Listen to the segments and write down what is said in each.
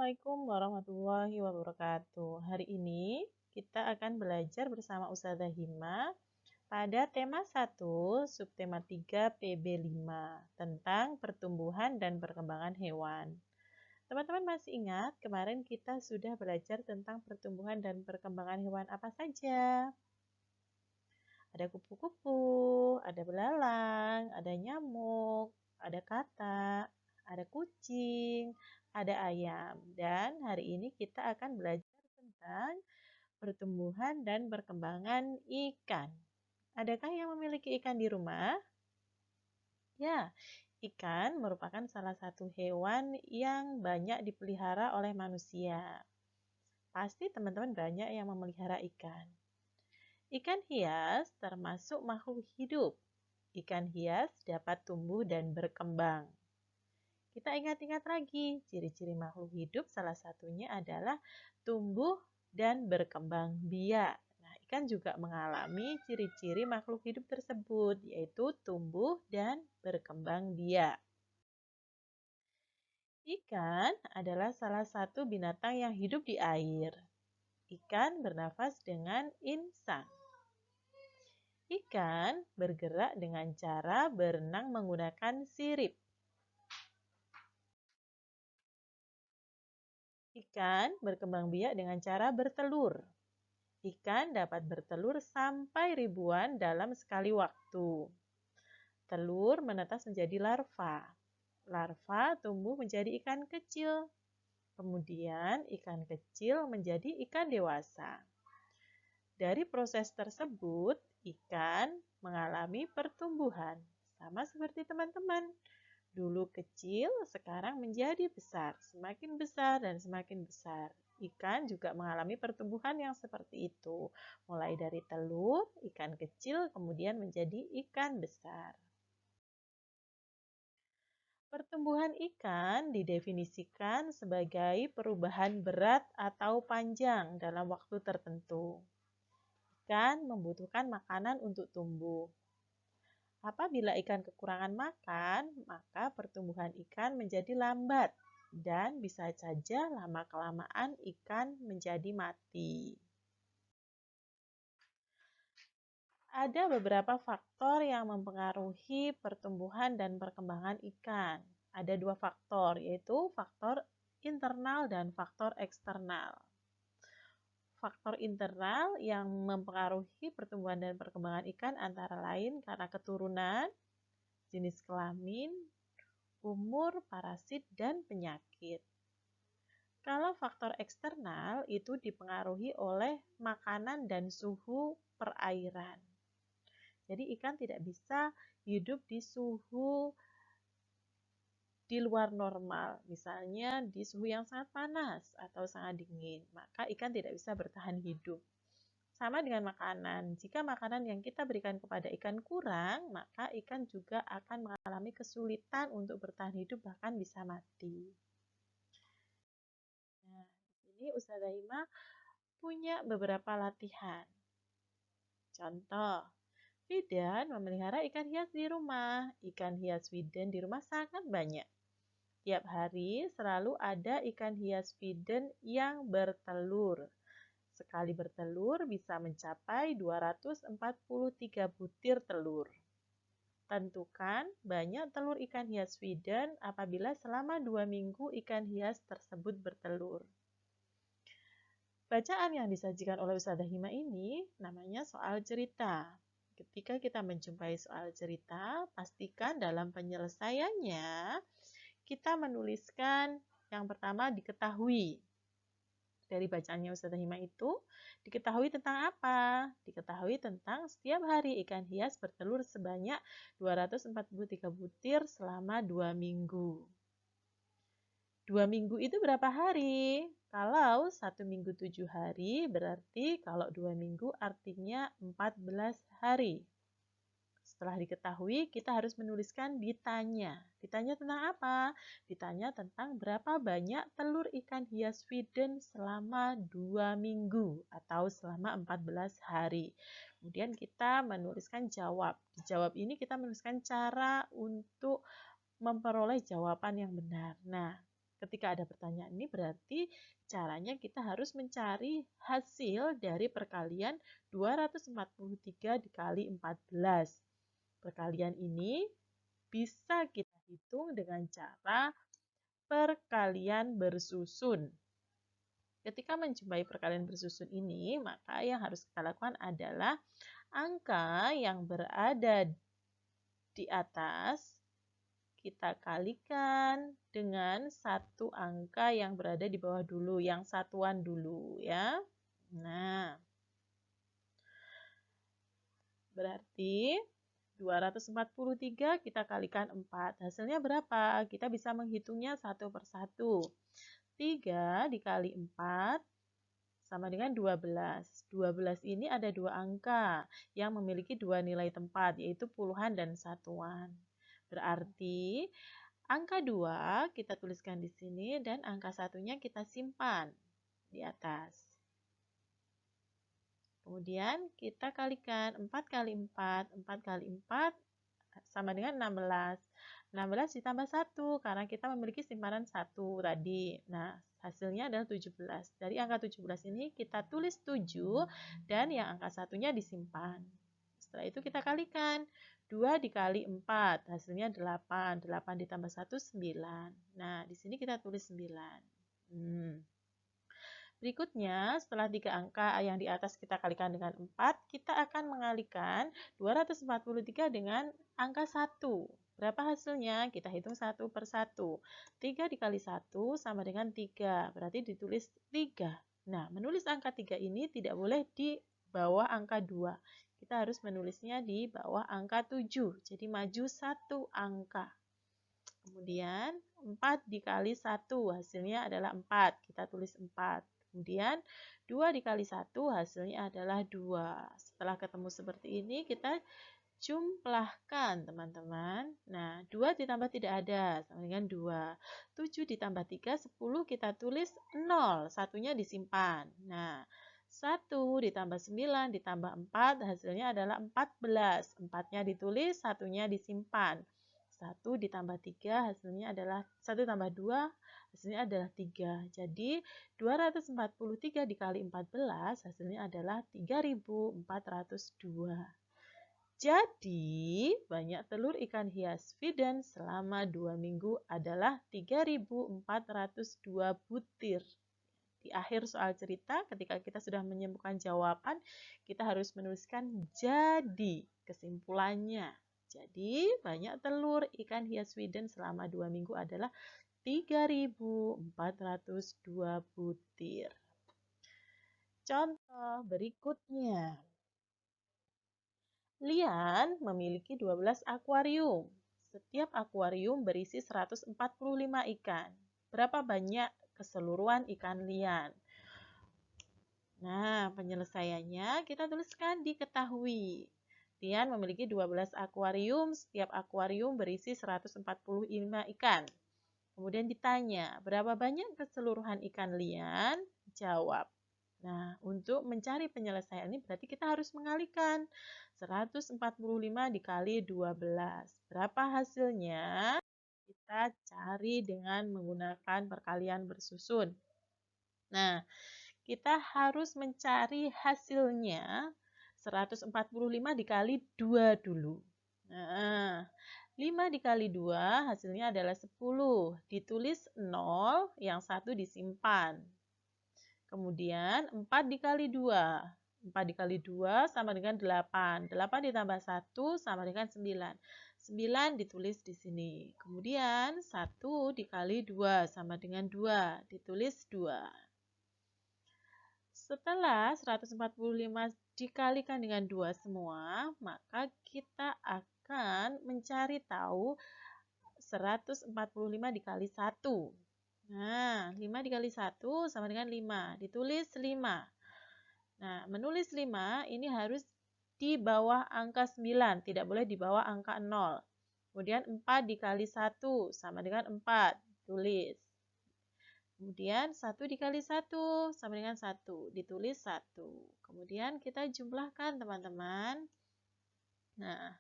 Assalamualaikum warahmatullahi wabarakatuh. Hari ini kita akan belajar bersama Ustazah Hima pada tema 1, subtema 3 PB5 tentang pertumbuhan dan perkembangan hewan. Teman-teman masih ingat kemarin kita sudah belajar tentang pertumbuhan dan perkembangan hewan apa saja? Ada kupu-kupu, ada belalang, ada nyamuk, ada katak, ada kucing, ada ayam. Dan hari ini kita akan belajar tentang pertumbuhan dan perkembangan ikan. Adakah yang memiliki ikan di rumah? Ya, ikan merupakan salah satu hewan yang banyak dipelihara oleh manusia. Pasti teman-teman banyak yang memelihara ikan. Ikan hias termasuk makhluk hidup. Ikan hias dapat tumbuh dan berkembang. Kita ingat-ingat lagi, ciri-ciri makhluk hidup salah satunya adalah tumbuh dan berkembang biak. Nah, ikan juga mengalami ciri-ciri makhluk hidup tersebut, yaitu tumbuh dan berkembang biak. Ikan adalah salah satu binatang yang hidup di air. Ikan bernafas dengan insang. Ikan bergerak dengan cara berenang menggunakan sirip. Ikan berkembang biak dengan cara bertelur. Ikan dapat bertelur sampai ribuan dalam sekali waktu. Telur menetas menjadi larva. Larva tumbuh menjadi ikan kecil. Kemudian ikan kecil menjadi ikan dewasa. Dari proses tersebut, ikan mengalami pertumbuhan. Sama seperti teman-teman. Dulu kecil, sekarang menjadi besar. Semakin besar dan semakin besar. Ikan juga mengalami pertumbuhan yang seperti itu. Mulai dari telur, ikan kecil, kemudian menjadi ikan besar. Pertumbuhan ikan didefinisikan sebagai perubahan berat atau panjang dalam waktu tertentu. Ikan membutuhkan makanan untuk tumbuh. Apabila ikan kekurangan makan, maka pertumbuhan ikan menjadi lambat dan bisa saja lama-kelamaan ikan menjadi mati. Ada beberapa faktor yang mempengaruhi pertumbuhan dan perkembangan ikan. Ada 2 faktor, yaitu faktor internal dan faktor eksternal. Faktor internal yang mempengaruhi pertumbuhan dan perkembangan ikan antara lain karena keturunan, jenis kelamin, umur, parasit, dan penyakit. Kalau faktor eksternal itu dipengaruhi oleh makanan dan suhu perairan. Jadi ikan tidak bisa hidup di suhu di luar normal, misalnya di suhu yang sangat panas atau sangat dingin, maka ikan tidak bisa bertahan hidup. Sama dengan makanan, jika makanan yang kita berikan kepada ikan kurang, maka ikan juga akan mengalami kesulitan untuk bertahan hidup, bahkan bisa mati. Nah, ini Ustazah Hima punya beberapa latihan. Contoh, Fidan memelihara ikan hias di rumah. Ikan hias Fidan di rumah sangat banyak. Tiap hari selalu ada ikan hias Fidan yang bertelur. Sekali bertelur bisa mencapai 243 butir telur. Tentukan banyak telur ikan hias Fidan apabila selama 2 minggu ikan hias tersebut bertelur. Bacaan yang disajikan oleh Ustazah Hima ini namanya soal cerita. Ketika kita menjumpai soal cerita, pastikan dalam penyelesaiannya kita menuliskan yang pertama diketahui. Dari bacaannya Ustazah Hima itu, diketahui tentang apa? Diketahui tentang setiap hari ikan hias bertelur sebanyak 243 butir selama 2 minggu. 2 minggu itu berapa hari? Kalau 1 minggu 7 hari, berarti kalau 2 minggu artinya 14 hari. Setelah diketahui, kita harus menuliskan ditanya. Ditanya tentang apa? Ditanya tentang berapa banyak telur ikan hias Fidan selama 2 minggu atau selama 14 hari. Kemudian kita menuliskan jawab. Di jawab ini kita menuliskan cara untuk memperoleh jawaban yang benar. Nah, ketika ada pertanyaan ini berarti caranya kita harus mencari hasil dari perkalian 243 dikali 14. Perkalian ini bisa kita hitung dengan cara perkalian bersusun. Ketika menjumpai perkalian bersusun ini, maka yang harus kita lakukan adalah angka yang berada di atas kita kalikan dengan satu angka yang berada di bawah dulu, yang satuan dulu ya. Nah, berarti 243 kita kalikan 4. Hasilnya berapa? Kita bisa menghitungnya satu persatu. 3 dikali 4 sama dengan 12. 12 ini ada dua angka yang memiliki dua nilai tempat, yaitu puluhan dan satuan. Berarti angka 2 kita tuliskan di sini dan angka satunya kita simpan di atas. Kemudian kita kalikan 4 kali 4, 4 kali 4 sama dengan 16. 16 ditambah 1 karena kita memiliki simpanan 1 tadi. Nah, hasilnya adalah 17. Dari angka 17 ini kita tulis 7 dan yang angka satunya disimpan. Setelah itu kita kalikan. 2 dikali 4, hasilnya 8. 8 ditambah 1, 9. Nah, di sini kita tulis 9. Berikutnya, setelah 3 angka yang di atas kita kalikan dengan 4, kita akan mengalikan 243 dengan angka 1. Berapa hasilnya? Kita hitung satu per satu. 3 dikali 1 sama dengan 3, berarti ditulis 3. Nah, menulis angka 3 ini tidak boleh di bawah angka 2. Kita harus menulisnya di bawah angka 7, jadi maju satu angka. Kemudian 4 dikali 1 hasilnya adalah 4, kita tulis 4. Kemudian 2 dikali 1 hasilnya adalah 2. Setelah ketemu seperti ini kita jumlahkan teman-teman. Nah 2 ditambah tidak ada sama dengan 2. 7 ditambah 3, 10 kita tulis 0, satunya disimpan. Nah 1 ditambah 9 ditambah 4 hasilnya adalah 14. 4-nya ditulis, satunya disimpan. 1 ditambah 3 hasilnya adalah 1 tambah 2 hasilnya adalah 3. Jadi 243 dikali 14 hasilnya adalah 3402. Jadi banyak telur ikan hias feeden selama 2 minggu adalah 3402 butir. Di akhir soal cerita, ketika kita sudah menemukan jawaban, kita harus menuliskan jadi kesimpulannya. Jadi, banyak telur ikan hias feeden selama 2 minggu adalah 3402 butir. Contoh berikutnya. Lian memiliki 12 akuarium. Setiap akuarium berisi 145 ikan. Berapa banyak keseluruhan ikan Lian? Nah, penyelesaiannya kita tuliskan diketahui. Lian memiliki 12 akuarium, setiap akuarium berisi 145 ikan. Kemudian ditanya, berapa banyak keseluruhan ikan Lian? Jawab. Nah, untuk mencari penyelesaian ini berarti kita harus mengalikan 145 dikali 12. Berapa hasilnya? Kita cari dengan menggunakan perkalian bersusun. Nah, kita harus mencari hasilnya 145 dikali 2 dulu. Nah, 5 dikali 2 hasilnya adalah 10. Ditulis 0, yang 1 disimpan. Kemudian 4 dikali 2. 4 dikali 2 sama dengan 8. 8 ditambah 1 sama dengan 9. 9 ditulis di sini. Kemudian 1 dikali 2 sama dengan 2. Ditulis 2. Setelah 145 dikalikan dengan 2 semua, maka kita akan mencari tahu 145 dikali 1. Nah, 5 dikali 1 sama dengan 5. Ditulis 5. Nah, menulis 5 ini harus di bawah angka 9. Tidak boleh di bawah angka 0. Kemudian 4 dikali 1 sama dengan 4. Tulis. Kemudian 1 dikali 1 sama dengan 1. Ditulis 1. Kemudian kita jumlahkan teman-teman. Nah,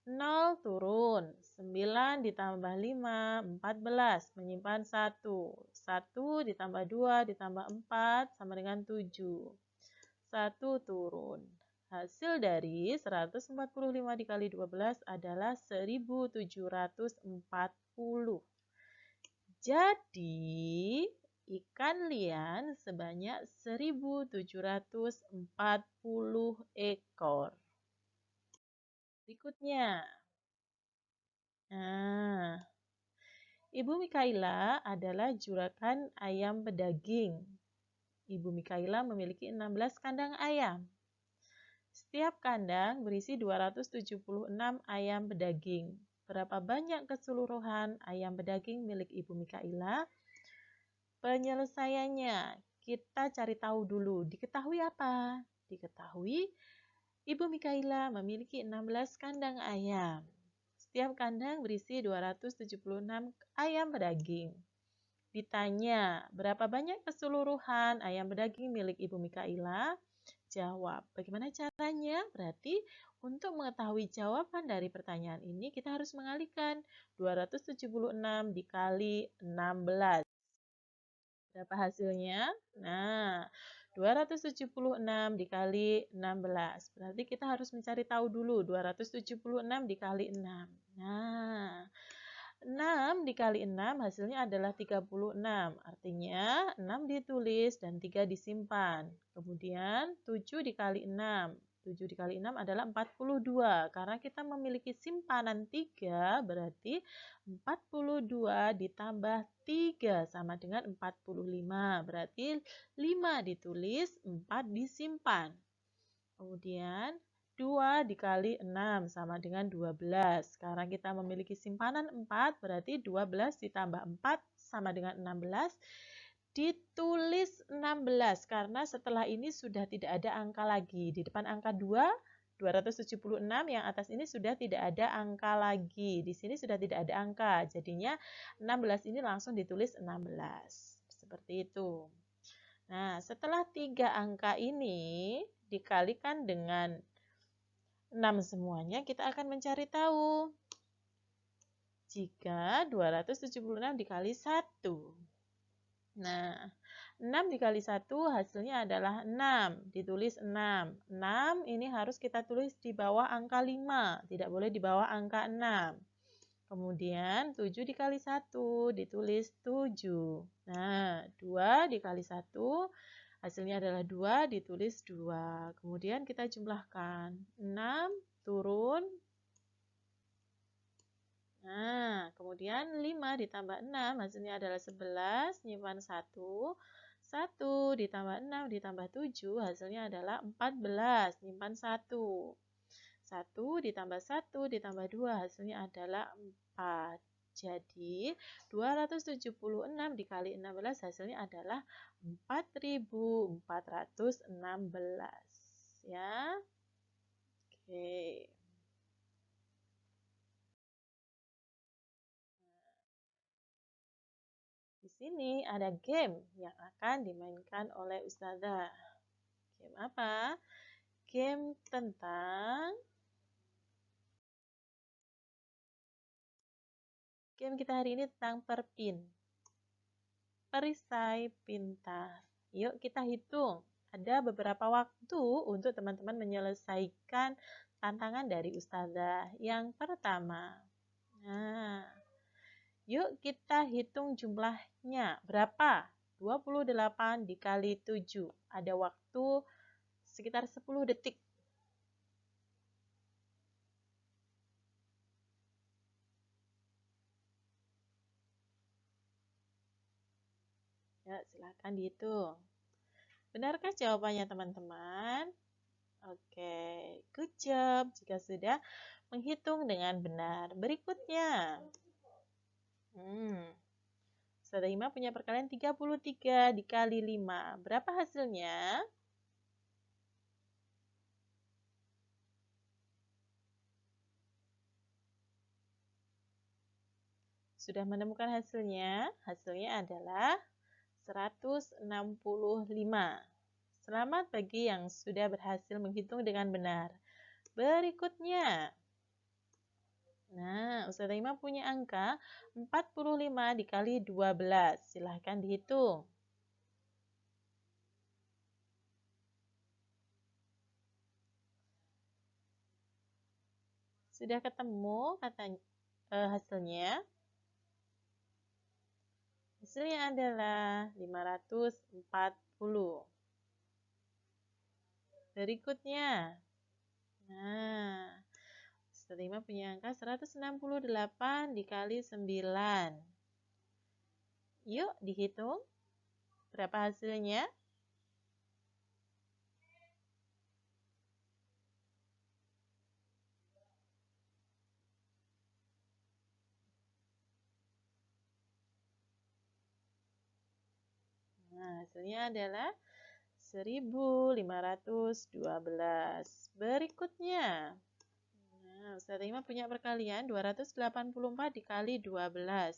0 turun. 9 ditambah 5, 14. Menyimpan 1. 1 ditambah 2 ditambah 4 sama dengan 7. 1 turun. Hasil dari 145 dikali 12 adalah 1740. Jadi, ikan lian sebanyak 1740 ekor. Berikutnya. Nah, Ibu Mikaila adalah juragan ayam pedaging. Ibu Mikaila memiliki 16 kandang ayam. Setiap kandang berisi 276 ayam pedaging. Berapa banyak keseluruhan ayam pedaging milik Ibu Mikaila? Penyelesaiannya, kita cari tahu dulu. Diketahui apa? Diketahui Ibu Mikaila memiliki 16 kandang ayam. Setiap kandang berisi 276 ayam pedaging. Ditanya, berapa banyak keseluruhan ayam pedaging milik Ibu Mikaila? Jawab. Bagaimana caranya? Berarti untuk mengetahui jawaban dari pertanyaan ini, kita harus mengalihkan 276 dikali 16. Berapa hasilnya? Nah, 276 dikali 16. Berarti kita harus mencari tahu dulu 276 dikali 6. Nah, 6 dikali 6 hasilnya adalah 36. Artinya 6 ditulis dan 3 disimpan. Kemudian 7 dikali 6. 7 dikali 6 adalah 42. Karena kita memiliki simpanan 3, berarti 42 ditambah 3 sama dengan 45. Berarti 5 ditulis, 4 disimpan. Kemudian 2 dikali 6 sama dengan 12. Sekarang kita memiliki simpanan 4, berarti 12 ditambah 4 sama dengan 16. Ditulis 16, karena setelah ini sudah tidak ada angka lagi. Di depan angka 2, 276 yang atas ini sudah tidak ada angka lagi. Di sini sudah tidak ada angka, jadinya 16 ini langsung ditulis 16. Seperti itu. Nah, setelah 3 angka ini dikalikan dengan 6 semuanya, kita akan mencari tahu. Jika 276 dikali 1. Nah, 6 dikali 1 hasilnya adalah 6. Ditulis 6. 6 ini harus kita tulis di bawah angka 5. Tidak boleh di bawah angka 6. Kemudian 7 dikali 1 ditulis 7. Nah, 2 dikali 1 hasilnya adalah 2 ditulis 2. Kemudian kita jumlahkan. 6 turun. Nah, kemudian 5 ditambah 6 hasilnya adalah 11, nyimpan 1. 1 ditambah 6 ditambah 7 hasilnya adalah 14, nyimpan 1. 1 ditambah 1 ditambah 2 hasilnya adalah 4. Jadi 276 dikali 16 hasilnya adalah 4416. Ya. Oke. Di sini ada game yang akan dimainkan oleh Ustazah. Game apa? Game kita hari ini tentang perpin. Perisai pintar. Yuk kita hitung. Ada beberapa waktu untuk teman-teman menyelesaikan tantangan dari Ustazah. Yang pertama. Nah, yuk kita hitung jumlahnya. Berapa? 28 dikali 7. Ada waktu sekitar 10 detik. Ya, silakan dihitung. Benarkah jawabannya teman-teman? Oke, good job jika sudah menghitung dengan benar. Berikutnya. Ustazah Hima punya perkalian 33 dikali 5. Berapa hasilnya? Sudah menemukan hasilnya? Hasilnya adalah 165. Selamat bagi yang sudah berhasil menghitung dengan benar. Berikutnya. Nah, Ustazah Ima punya angka 45 dikali 12. Silahkan dihitung. Sudah ketemu katanya hasilnya? Hasilnya adalah 540. Berikutnya. Nah, Ustazah Ima punya angka 168 dikali 9. Yuk dihitung. Berapa hasilnya? Nah, hasilnya adalah 1512. Berikutnya. Nah, Ustazah Ima punya perkalian 284 dikali 12.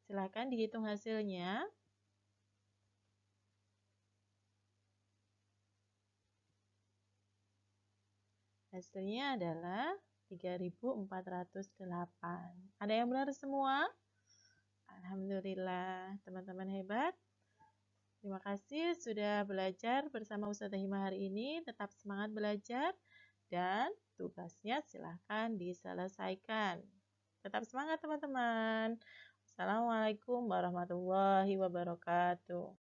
Silahkan dihitung hasilnya. Hasilnya adalah 3408. Ada yang benar semua? Alhamdulillah, teman-teman hebat. Terima kasih sudah belajar bersama Ustazah Hima hari ini. Tetap semangat belajar dan tugasnya silahkan diselesaikan. Tetap semangat teman-teman. Assalamualaikum warahmatullahi wabarakatuh.